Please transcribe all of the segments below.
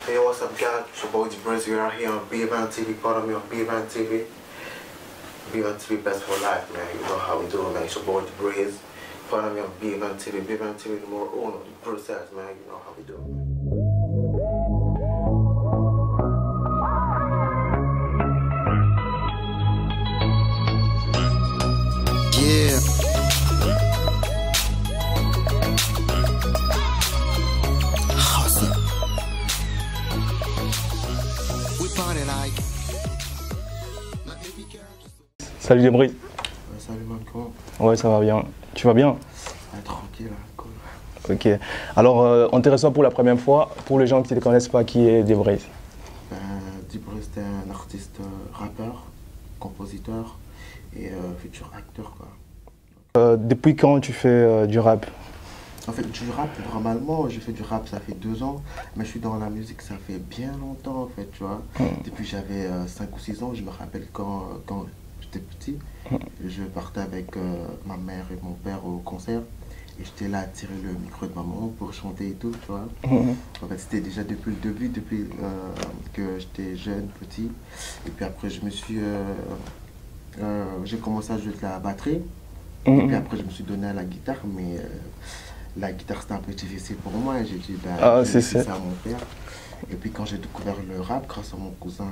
Hey, what's up, guys? It's your boy Briz. We are here on B-Man TV. Follow me on B-Man TV. B-Man TV, best for life, man. You know how we do it, man. It's your boy Briz. Follow me on B-Man TV. B-Man TV, numero uno. The process, man. You know how we do it, man. Yeah. Hustle. We party like. Salut les Briz. Salut, man. Comment? Ouais, ça va bien. Tu vas bien? Tranquille, cool. Ok. Alors, on te reçoit pour la première fois. Pour les gens qui ne te connaissent pas, qui est D-Briz? D-Briz, c'est un artiste rappeur, compositeur et futur acteur, quoi. Depuis quand tu fais du rap? En fait, du rap, normalement, j'ai fait du rap, ça fait 2 ans, mais je suis dans la musique, ça fait bien longtemps, en fait, tu vois. Depuis que j'avais 5 ou 6 ans, je me rappelle quand j'étais petit, je partais avec ma mère et mon père au concert, et j'étais là à tirer le micro de maman pour chanter et tout, tu vois. En fait, c'était déjà depuis le début, depuis que j'étais jeune, petit, et puis après, j'ai commencé à jouer de la batterie. Et puis après, je me suis donné à la guitare, mais la guitare, c'était un peu difficile pour moi. J'ai dit, c'est ça à mon père. Et puis quand j'ai découvert le rap, grâce à mon cousin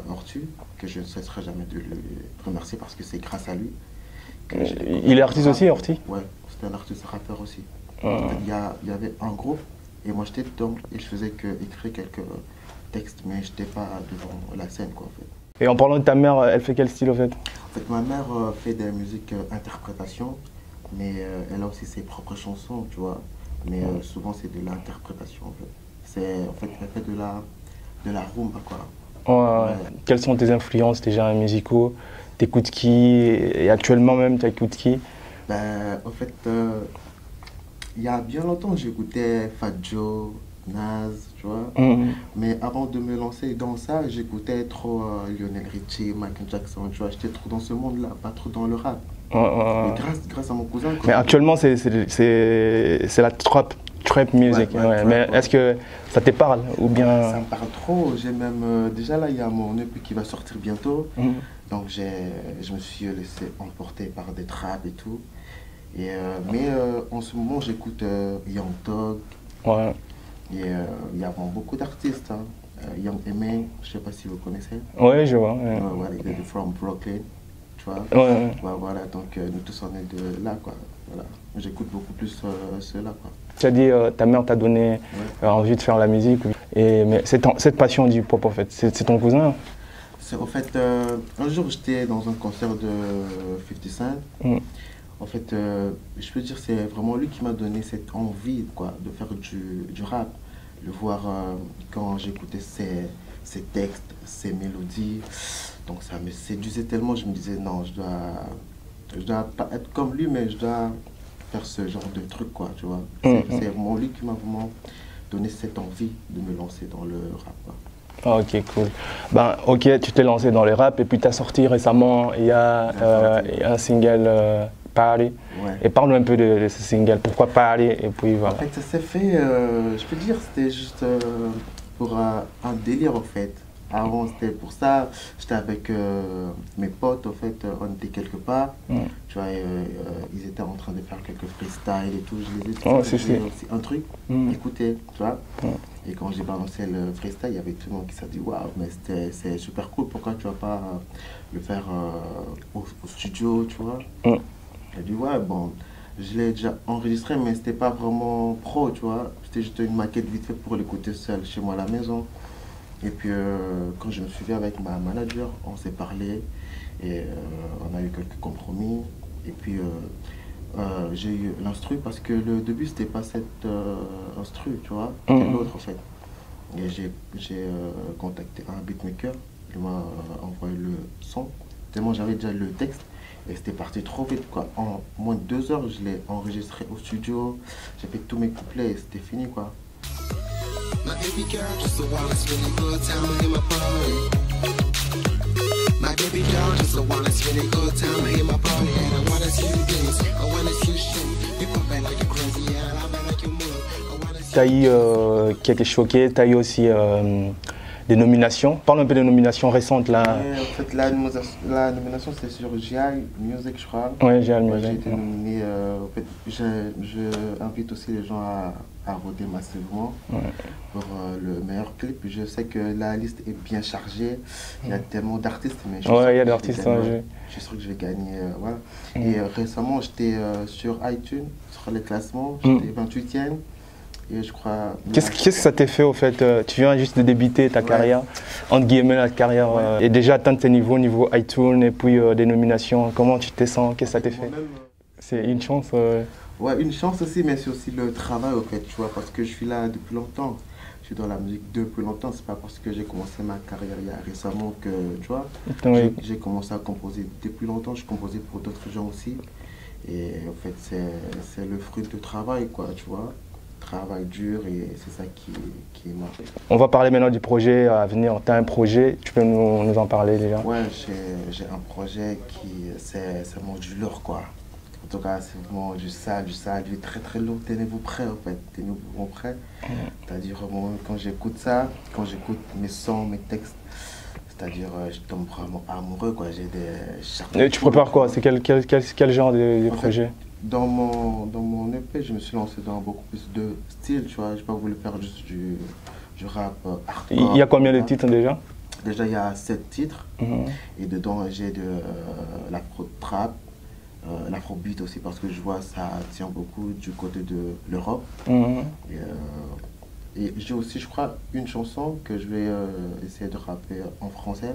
Ortu, que je ne cesserai jamais de le remercier parce que c'est grâce à lui. Il est artiste aussi, Orti? Ouais, c'était un artiste rappeur aussi. Il y avait un groupe, et moi j'étais dedans, et je faisais écrire quelques textes, mais je n'étais pas devant la scène, quoi, en fait. Et en parlant de ta mère, elle fait quel style, en fait? En fait, ma mère fait des musiques interprétation, mais elle a aussi ses propres chansons, tu vois. Mais souvent, c'est de l'interprétation, en fait. En fait, elle fait de la rumba, quoi. Ouais. Quelles sont tes influences, tes genres musicaux? T'écoutes qui? Et actuellement même, tu écoutes qui? En fait, il y a bien longtemps, j'écoutais Fat Joe, Nas, tu vois. Mais avant de me lancer dans ça, j'écoutais trop Lionel Richie, Michael Jackson, tu vois. J'étais trop dans ce monde-là, pas trop dans le rap. Mais grâce à mon cousin. Mais actuellement, c'est la trap music. Ouais. Mais est-ce que ça te parle ou bien... Ça me parle trop. J'ai même déjà là, il y a mon EP qui va sortir bientôt. Donc je me suis laissé emporter par des traps et tout. Mais en ce moment, j'écoute Young Thug. Ouais. Et il y a beaucoup d'artistes, hein. Young M.A, je ne sais pas si vous connaissez. Oui, je vois. Voilà, il est from Brooklyn, tu vois. Ouais. Voilà, donc nous tous on est de là, quoi. Voilà. J'écoute beaucoup plus ceux-là, quoi. Tu as dit ta mère t'a donné envie de faire la musique. Mais cette passion du pop, en fait, c'est ton cousin? En fait, un jour j'étais dans un concert de 50 Cent. En fait, je peux dire c'est vraiment lui qui m'a donné cette envie, quoi, de faire du rap. Le voir quand j'écoutais ses textes, ses mélodies. Donc ça me séduisait tellement, je me disais non, je dois pas être comme lui, mais je dois faire ce genre de truc, quoi, tu vois. C'est vraiment lui qui m'a vraiment donné cette envie de me lancer dans le rap, quoi. Ah, ok, cool. Ok, tu t'es lancé dans le rap et puis tu as sorti récemment, il y a un single Party. Et parle un peu de ce single, pourquoi Party et puis voilà. En fait, ça s'est fait, je peux dire, c'était juste pour un délire, en fait. Avant, c'était pour ça, j'étais avec mes potes, en fait, on était quelque part. Tu vois, ils étaient en train de faire quelques freestyles et tout, je les ai dit, c'est un truc, écoutez, tu vois. Et quand j'ai balancé le freestyle, il y avait tout le monde qui s'est dit, waouh, mais c'est super cool, pourquoi tu vas pas le faire au studio, tu vois. J'ai dit, ouais, bon, je l'ai déjà enregistré, mais c'était pas vraiment pro, tu vois. C'était juste une maquette vite fait pour l'écouter seul chez moi à la maison. Et puis, quand je me suis vu avec ma manager, on s'est parlé et on a eu quelques compromis. Et puis, j'ai eu l'instru parce que le début, c'était pas cette instru, tu vois, c'était l'autre en fait. Et j'ai contacté un beatmaker, il m'a envoyé le son, tellement j'avais déjà le texte. Et c'était parti trop vite, quoi. En moins de 2 heures, je l'ai enregistré au studio. J'ai fait tous mes couplets et c'était fini, quoi. tu as eu, qui a été choqué, tu as eu aussi des nominations. Parle un peu des nominations récentes là. Ouais, en fait, la nomination c'est sur GI Music, je crois. Oui, GI Music. J'ai été nominé. En fait, je invite aussi les gens à voter massivement pour le meilleur clip. Je sais que la liste est bien chargée. Il y a tellement d'artistes. Ouais, il y a d'artistes en jeu. Je suis sûr que je vais gagner. Voilà. Et récemment, j'étais sur iTunes, sur les classements. J'étais 28e. Et je crois. Qu'est-ce que ça t'est fait au fait? Tu viens juste de débuter ta carrière, entre guillemets la carrière, et déjà atteindre tes niveaux, niveau iTunes et puis des nominations. Comment tu te sens? Qu'est-ce que ça t'a fait? C'est une chance. Ouais, une chance aussi, mais c'est aussi le travail au fait, tu vois, parce que je suis là depuis longtemps. Je suis dans la musique depuis longtemps. C'est pas parce que j'ai commencé ma carrière il y a récemment que, tu vois, j'ai commencé à composer depuis longtemps. Je composais pour d'autres gens aussi. Et en fait, c'est le fruit de travail, quoi, tu vois. Travail dur et c'est ça qui est marqué. On va parler maintenant du projet à venir. Tu as un projet, tu peux nous en parler déjà? Ouais, j'ai un projet c'est vraiment du lourd, quoi. En tout cas, c'est vraiment du sale, du très très lourd. Tenez-vous prêts, en fait. Tenez-vous prêts. C'est-à-dire, quand j'écoute ça, quand j'écoute mes sons, mes textes, c'est-à-dire, je tombe vraiment amoureux, quoi. J'ai des charmes. Et tu prépares quoi? C'est quel genre de projet? Dans mon EP, je me suis lancé dans beaucoup plus de styles, tu vois. Je n'ai pas voulu faire juste du rap hardcore. Il y a combien de titres déjà? Déjà, il y a 7 titres. Et dedans, j'ai de l'afro-trap, l'afrobeat aussi, parce que je vois ça tient beaucoup du côté de l'Europe. Et j'ai aussi, je crois, une chanson que je vais essayer de rapper en français.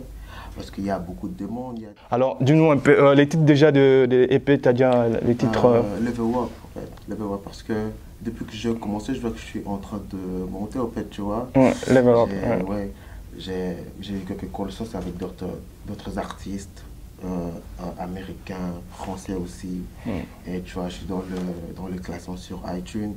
Parce qu'il y a beaucoup de demandes. Alors, dis-nous un peu, les titres déjà de EP, tu as déjà les titres Level Up, en fait. Level Up, parce que depuis que j'ai commencé, je vois que je suis en train de monter, en fait, tu vois. Level Up, ouais. J'ai eu quelques connaissances avec d'autres artistes américains, français aussi. Et tu vois, je suis dans le classement sur iTunes.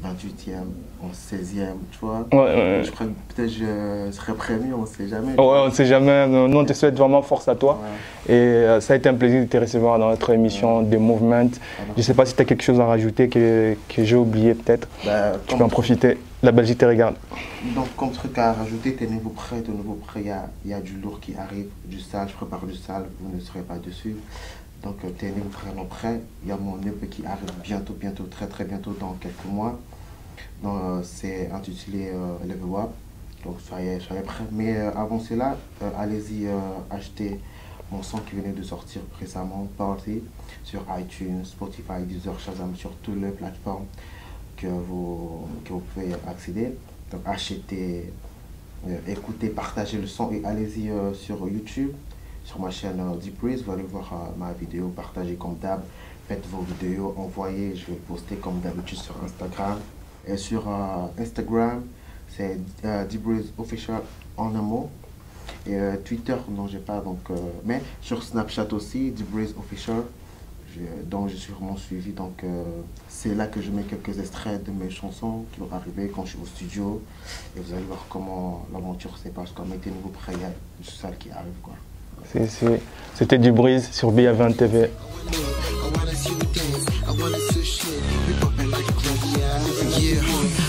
28e, en 16e, tu vois. Je crois que peut-être je serai premier, on ne sait jamais. Ouais, on ne sait jamais. Nous, on te souhaite vraiment force à toi. Et ça a été un plaisir de te recevoir dans notre émission The Movement. Je ne sais pas si tu as quelque chose à rajouter que j'ai oublié peut-être. Tu peux en profiter. La Belgique te regarde. Donc, comme truc à rajouter, tenez-vous prêts, il y a du lourd qui arrive, du sale, je prépare du sale, vous ne serez pas dessus. Donc, tenez-vous vraiment prêts. Il y a mon EP qui arrive bientôt, très très bientôt, dans quelques mois. C'est intitulé Level Up. Donc, soyez prêts. Mais avant cela, allez-y acheter mon son qui venait de sortir récemment, Party, sur iTunes, Spotify, Deezer, Shazam, sur toutes les plateformes que vous pouvez accéder. Donc, achetez, écoutez, partagez le son et allez-y sur YouTube. Sur ma chaîne Deep Breeze, vous allez voir ma vidéo, partagez comme d'hab, faites vos vidéos, envoyez, je vais poster comme d'habitude sur Instagram. Et sur Instagram, c'est Deep Breeze Official en un mot. Et Twitter, non, j'ai pas, donc, mais sur Snapchat aussi, Deep Breeze Official, dont je suis vraiment suivi. Donc, c'est là que je mets quelques extraits de mes chansons qui vont arriver quand je suis au studio. Et vous allez voir comment l'aventure se passe. Mettez-vous prêts, il y a du sale qui arrive, quoi. C'était Deep Breeze sur BA20 TV.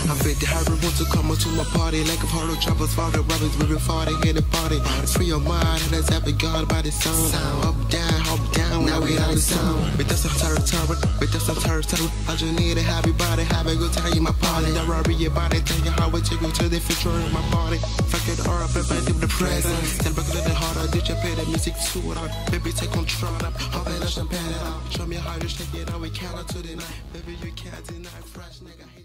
I bet the hybrid wants to come to my party like a part of choppers, father, brothers, we're fighting in the party. It's free your mind, and that's happy God by the sound. Up, down, now we out the sound. But that's a territory, I just need a happy body, have a good time in my party. I worry about it, tell you how I take you to the future in my body. Fuck it up, baby, do the present. Tell back a little harder, did you play the music too loud? Baby, take control up, how can I champagne it out? Show me how you shake it out, we count to the night. Baby, you can't deny fresh, nigga.